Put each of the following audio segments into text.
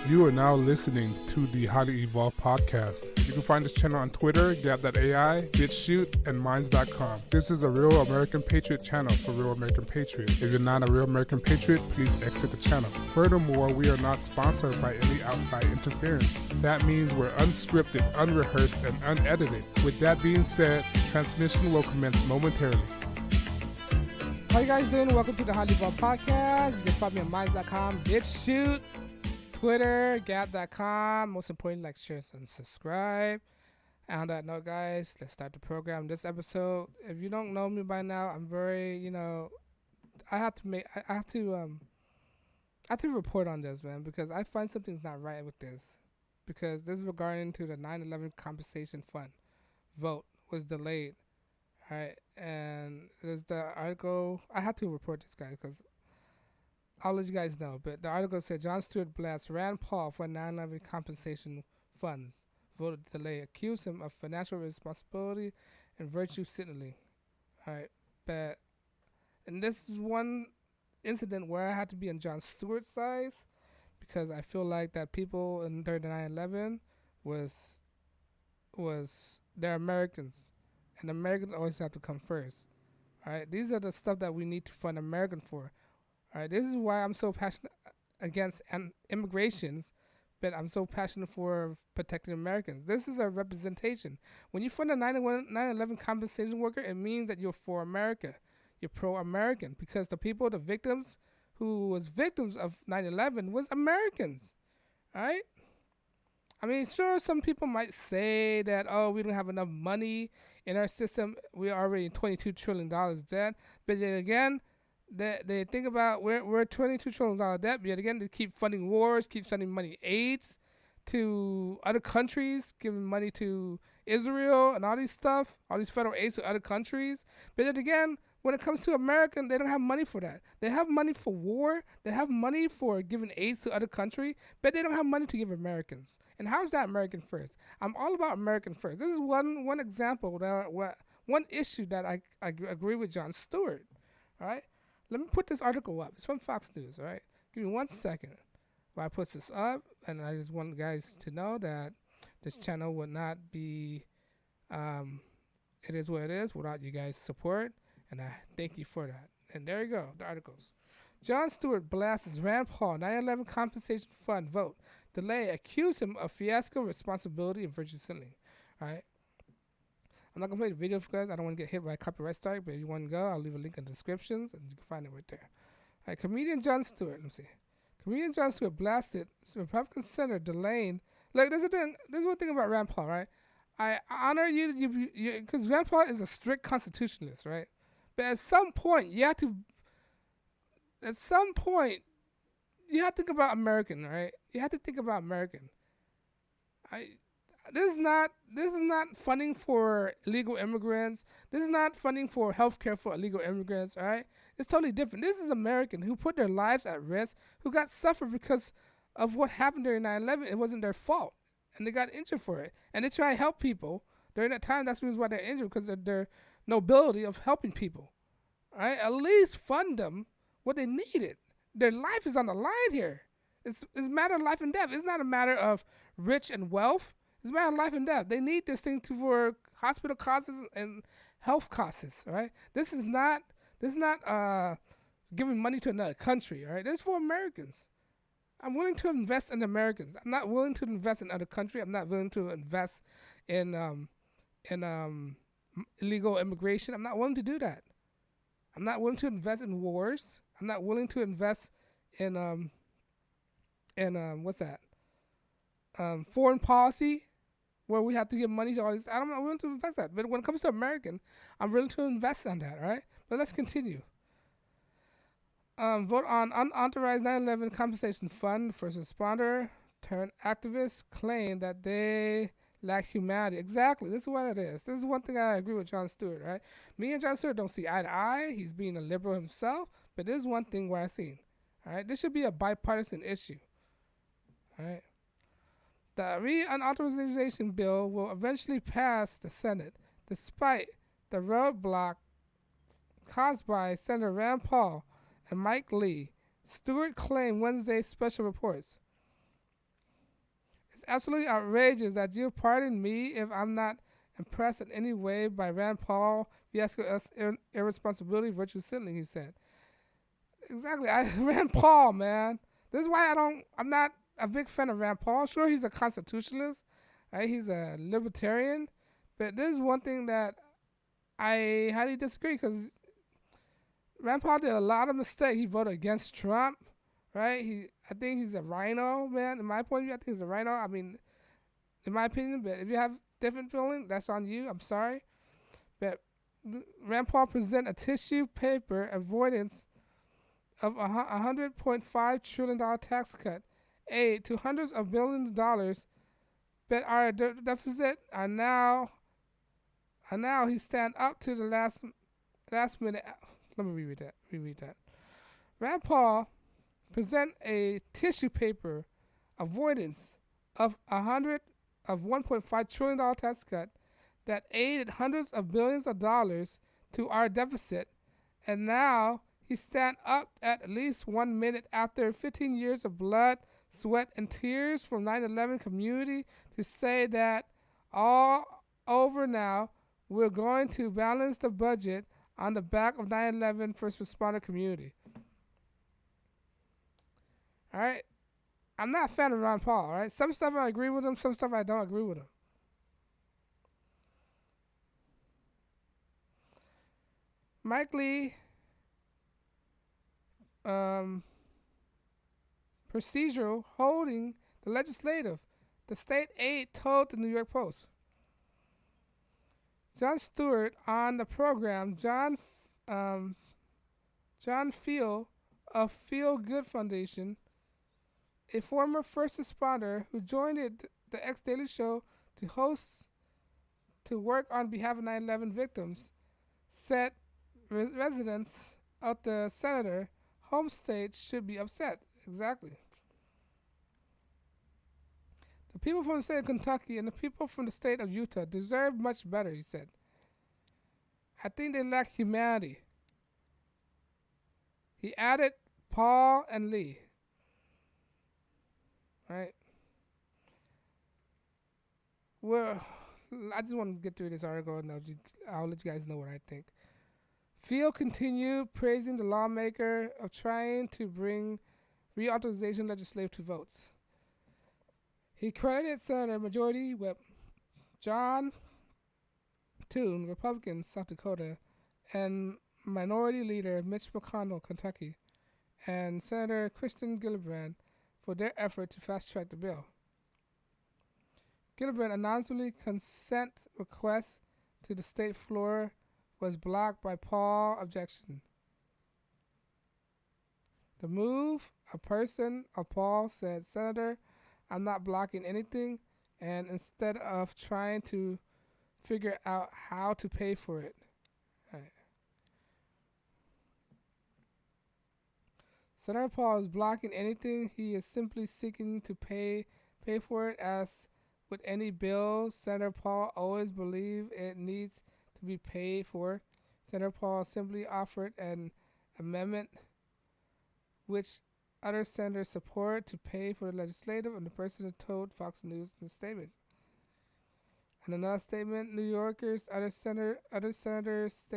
You are now listening to the Highly Evolved Podcast. You can find this channel on Twitter, Gab.ai, BitChute, and Minds.com. This is a Real American Patriot channel for Real American Patriots. If you're not a Real American Patriot, please exit the channel. Furthermore, we are not sponsored by any outside interference. That means we're unscripted, unrehearsed, and unedited. With that being said, transmission will commence momentarily. How you guys doing? Welcome to the Highly Evolved Podcast. You can find me on Minds.com, BitChute, Twitter, Gab.com. Most importantly, like, share, and subscribe. And on that note, guys, let's start the program. This episode, if you don't know me by now, I'm very, I have to report on this, man, because I find something's not right with this. Because this is regarding to the 9/11 compensation fund vote was delayed. All right, and there's the article. I have to report this, guys, because I'll let you guys know, but the article said Jon Stewart blasts Rand Paul for 9/11 compensation funds. Voted delay. Accused him of financial responsibility and virtue signaling. All right, and this is one incident where I had to be on Jon Stewart's side because I feel like that people during the 9/11 they're Americans, and Americans always have to come first. All right, these are the stuff that we need to fund American for. All right, this is why I'm so passionate against immigrations, but I'm so passionate for protecting Americans. This is a representation. When you fund a 9/11 compensation worker, it means that you're for America. You're pro-American because the people, the victims who was victims of 9/11 was Americans. All right? I mean, sure, some people might say that, oh, we don't have enough money in our system. We're already $22 trillion debt. But then again, they think about we're $22 trillion debt, but yet again, they keep funding wars, keep sending money aids to other countries, giving money to Israel and all these stuff, all these federal aids to other countries. But then again, when it comes to America, they don't have money for that. They have money for war. They have money for giving aids to other countries, but they don't have money to give Americans. And how is that American first? I'm all about American first. This is one example, one issue that I agree with Jon Stewart. All right? Let me put this article up. It's from Fox News, all right? Give me 1 second while I put this up, and I just want guys to know that this channel would not be, it is what it is without you guys' support, and I thank you for that. And there you go, the articles. Jon Stewart blasts Rand Paul 9/11 compensation fund vote. Delay accuse him of fiasco, responsibility, and virtue signaling, all right? I'm not going to play the video for you guys. I don't want to get hit by a copyright strike, but if you want to go, I'll leave a link in the descriptions, and you can find it right there. All right, comedian Jon Stewart. Let me see. Comedian Jon Stewart blasted Republican Senator delaying. Look, there's one thing about Rand Paul, right? I honor you because Rand Paul is a strict constitutionalist, right? But at some point, you have to think about American, right? You have to think about American. This is not funding for illegal immigrants. This is not funding for health care for illegal immigrants, all right? It's totally different. This is American who put their lives at risk, who got suffered because of what happened during 9/11. It wasn't their fault, and they got injured for it. And they try to help people during that time. That's the reason why they're injured, because of their nobility of helping people, all right? At least fund them what they needed. Their life is on the line here. It's a matter of life and death. It's not a matter of rich and wealth. It's a matter of life and death. They need this thing for hospital costs and health costs, all right? This is not giving money to another country, all right? This is for Americans. I'm willing to invest in Americans. I'm not willing to invest in other country. I'm not willing to invest in illegal immigration. I'm not willing to do that. I'm not willing to invest in wars. I'm not willing to invest in foreign policy, where we have to give money to all these. I'm not willing to invest that. But when it comes to American, I'm willing to invest on that, all right? But let's continue. Vote on unauthorized 9/11 compensation fund. First responder turned activists claim that they lack humanity. Exactly. This is what it is. This is one thing I agree with Jon Stewart, right? Me and Jon Stewart don't see eye to eye. He's being a liberal himself. But this is one thing where I see. All right? This should be a bipartisan issue. All right? The re-authorization bill will eventually pass the Senate, despite the roadblock caused by Senator Rand Paul and Mike Lee. Stewart claimed Wednesday's special reports. It's absolutely outrageous that you pardon me if I'm not impressed in any way by Rand Paul fiasco us irresponsibility, virtue signaling, he said. Exactly. Rand Paul, man. This is why I'm not a big fan of Rand Paul. Sure, he's a constitutionalist, right? He's a libertarian. But this is one thing that I highly disagree, because Rand Paul did a lot of mistakes. He voted against Trump, right? I think he's a rhino, man. In my point of view, I think he's a rhino. I mean, in my opinion, but if you have different feeling, that's on you. I'm sorry. But Rand Paul present a tissue paper avoidance of a $100.5 trillion tax cut, aid to hundreds of billions of dollars, but our deficit are now he stand up to the last minute. Let me reread that. Rand Paul present a tissue paper avoidance of $1.5 trillion tax cut that aided hundreds of billions of dollars to our deficit, and now he stand up at least 1 minute after 15 years of blood, sweat, and tears from 9/11 community to say that all over now, we're going to balance the budget on the back of 9/11 first responder community. All right? I'm not a fan of Ron Paul, all right? Some stuff I agree with him, some stuff I don't agree with him. Mike Lee, procedural holding the legislative, the state aide told the New York Post. Jon Stewart on the program, John Feel of Feel Good Foundation, a former first responder who joined the X Daily Show to work on behalf of 9/11 victims, said residents of the senator home state should be upset. Exactly. The people from the state of Kentucky and the people from the state of Utah deserve much better, he said. I think they lack humanity. He added Paul and Lee. Right? Well, I just want to get through this article and I'll let you guys know what I think. Field continued praising the lawmaker of trying to bring reauthorization legislative to votes. He credited Senator Majority Whip John Toon, Republican, South Dakota, and Minority Leader Mitch McConnell, Kentucky, and Senator Kristen Gillibrand for their effort to fast-track the bill. Gillibrand announced a consent request to the state floor was blocked by Paul objection. The move, a person of Paul said, Senator, I'm not blocking anything, and instead of trying to figure out how to pay for it. Right. Senator Paul is blocking anything. He is simply seeking to pay for it. As with any bill, Senator Paul always believed it needs to be paid for. Senator Paul simply offered an amendment which other senators support to pay for the legislative, and the president told Fox News in a statement. In another statement, New Yorkers, other senators,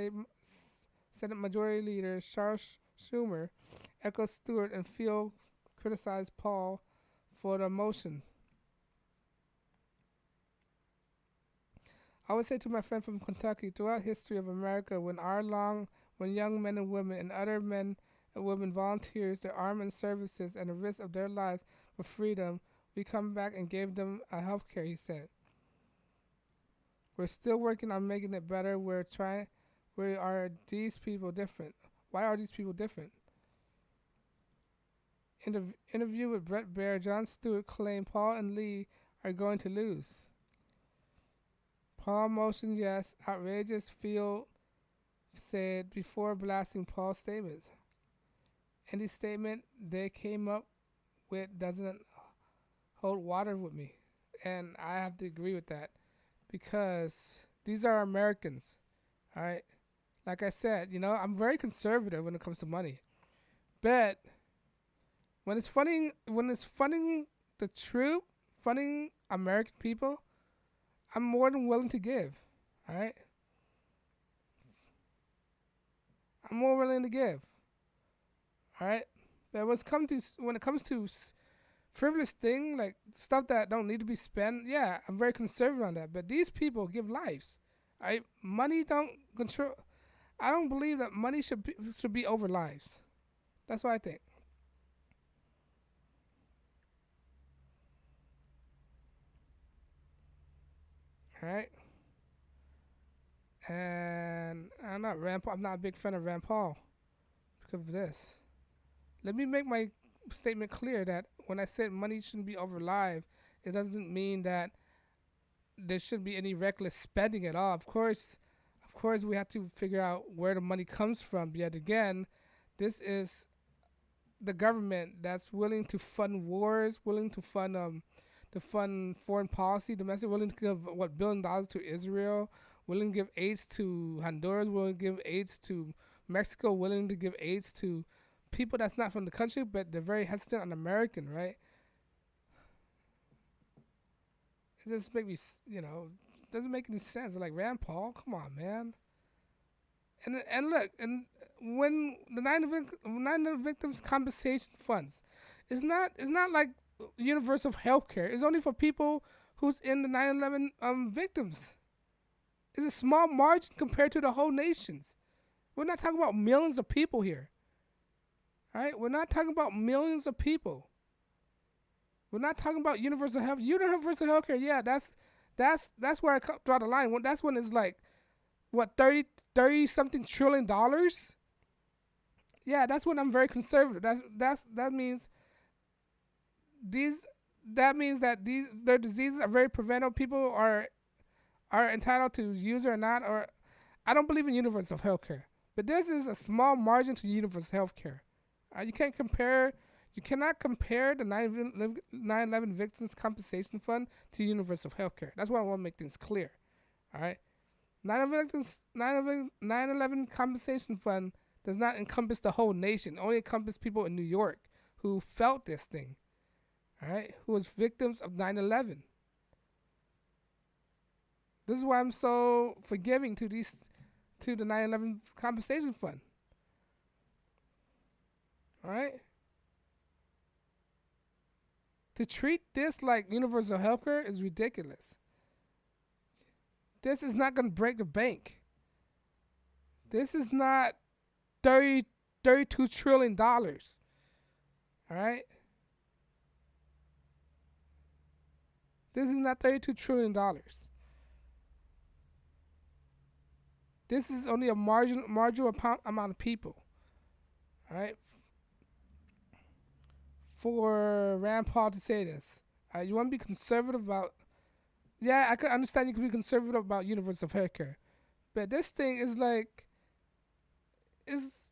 Senate Majority Leader Charles Schumer echoed Stewart and Field criticized Paul for the motion. I would say to my friend from Kentucky, throughout history of America, when young men and women and other men and women volunteers their armed and services and the risk of their lives for freedom, we come back and gave them a health care, he said. We're still working on making it better. Why are these people different? Why are these people different? In the interview with Bret Baier, Jon Stewart claimed Paul and Lee are going to lose. Paul motioned yes, outrageous, Field said before blasting Paul's statements. Any statement they came up with doesn't hold water with me. And I have to agree with that because these are Americans, all right? Like I said, I'm very conservative when it comes to money. But when it's funding the troop funding American people, I'm more than willing to give. All right, I'm more willing to give. All right, but when it comes to frivolous thing like stuff that don't need to be spent, yeah, I'm very conservative on that. But these people give lives. All right, money don't control. I don't believe that money should be over lives. That's what I think. All right. And I'm not Rand Paul. I'm not a big fan of Rand Paul because of this. Let me make my statement clear that when I said money shouldn't be over life, it doesn't mean that there shouldn't be any reckless spending at all. Of course, we have to figure out where the money comes from. Yet again, this is the government that's willing to fund wars, willing to fund foreign policy, domestic, willing to give $1 billion to Israel, willing to give aids to Honduras, willing to give aids to Mexico, willing to give aids to people that's not from the country, but they're very hesitant on American, right? It just make me, doesn't make any sense. Like Rand Paul, come on, man. And look, and when the 9/11 victims compensation funds, it's not like universal health care. It's only for people who's in the 9/11 victims. It's a small margin compared to the whole nations. We're not talking about millions of people here. All right, we're not talking about millions of people. We're not talking about universal health. Universal health care, yeah, that's where I draw the line. That's when it's like, what, 30 something trillion dollars? Yeah, that's when I'm very conservative. That means their diseases are very preventable. People are entitled to use it or not. Or I don't believe in universal health care, but this is a small margin to universal health care. You cannot compare the 9/11 victims compensation fund to universal health care. That's why I want to make things clear. All right, 9/11 compensation fund does not encompass the whole nation. It only encompass people in New York who felt this thing. All right, who was victims of 9/11. This is why I'm so forgiving to the 9/11 compensation fund. All right. To treat this like universal healthcare is ridiculous. This is not going to break the bank. This is not $32 trillion. All right. This is not $32 trillion. This is only a marginal amount of people. All right. For Rand Paul to say this, you want to be conservative about? Yeah, I could understand you could be conservative about universal healthcare, but this thing is like, it's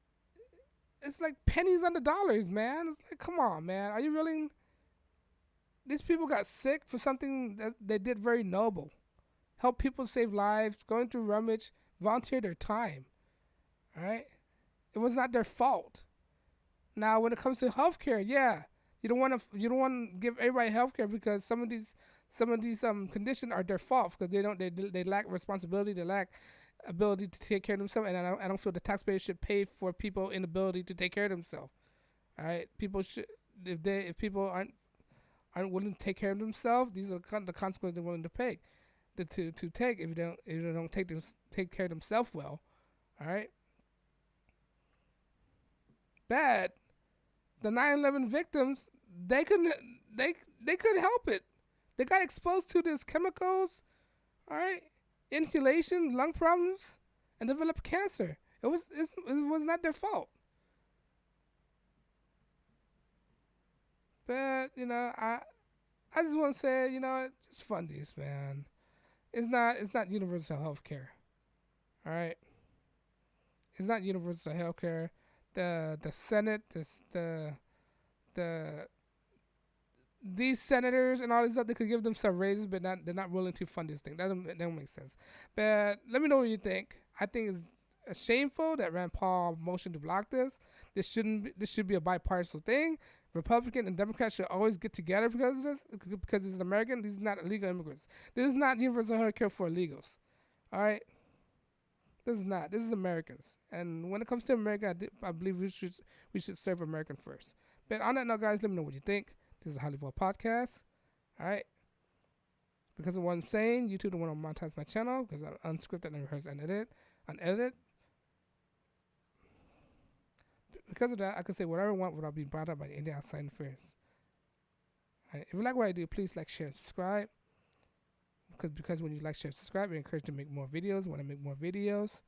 like pennies on the dollars, man. It's like, come on, man. Are you really? These people got sick for something that they did very noble, help people save lives, going through rummage, volunteer their time. All right, it was not their fault. Now, when it comes to healthcare, yeah. You don't want to give everybody healthcare because some of these conditions are their fault because they lack responsibility, they lack ability to take care of themselves, and I don't feel the taxpayers should pay for people inability to take care of themselves. All right, people should if people aren't willing to take care of themselves, these are the consequences they're willing to pay to take if they don't take care of themselves well. All right, bad. The 9/11 victims, they could help it. They got exposed to these chemicals, all right, inhalation, lung problems, and developed cancer. It was not their fault. But I just want to say, just fund these, man. It's not universal health care. All right, it's not universal health care. The Senate, these senators and all these stuff, they could give themselves raises, but they're not willing to fund this thing. That don't make sense. But let me know what you think. I think shameful that Rand Paul motioned to block this. This should be a bipartisan thing. Republican and Democrats should always get together because of this, because this is American. These are not illegal immigrants. This is not universal health care for illegals. All right. This is not. This is Americans. And when it comes to America, I believe we should serve American first. But on that note, guys, let me know what you think. This is a Highly Evolved Podcast. All right. Because of what I'm saying, YouTube don't want to monetize my channel because I'm unscripted and rehearsed and unedited. Because of that, I can say whatever I want without being brought up by any outside interference. Right. If you like what I do, please like, share, subscribe. Because when you like, share, subscribe, you're encouraged to make more videos. When I make more videos,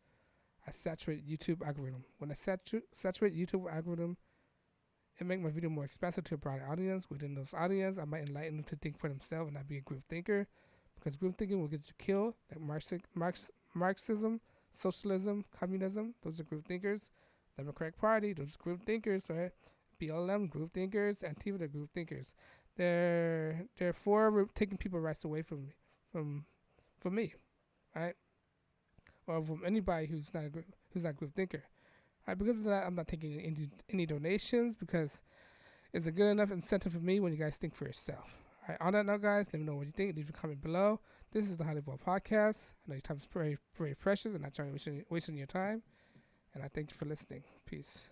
I saturate YouTube algorithm. When I saturate YouTube algorithm, it makes my video more expansive to a broader audience. Within those audience, I might enlighten them to think for themselves and not be a group thinker. Because group thinking will get you killed. Like Marxism, socialism, communism, those are group thinkers. Democratic Party, those group thinkers, right? BLM, group thinkers. Antifa, they're group thinkers. They're for taking people's rights away from me, right? Or from anybody who's not a group thinker. Right, because of that, I'm not taking any donations because it's a good enough incentive for me when you guys think for yourself. All right, on that note, guys, let me know what you think. Leave a comment below. This is the Highly Evolved Podcast. I know your time is very, very precious, and I'm not trying to waste your time. And I thank you for listening. Peace.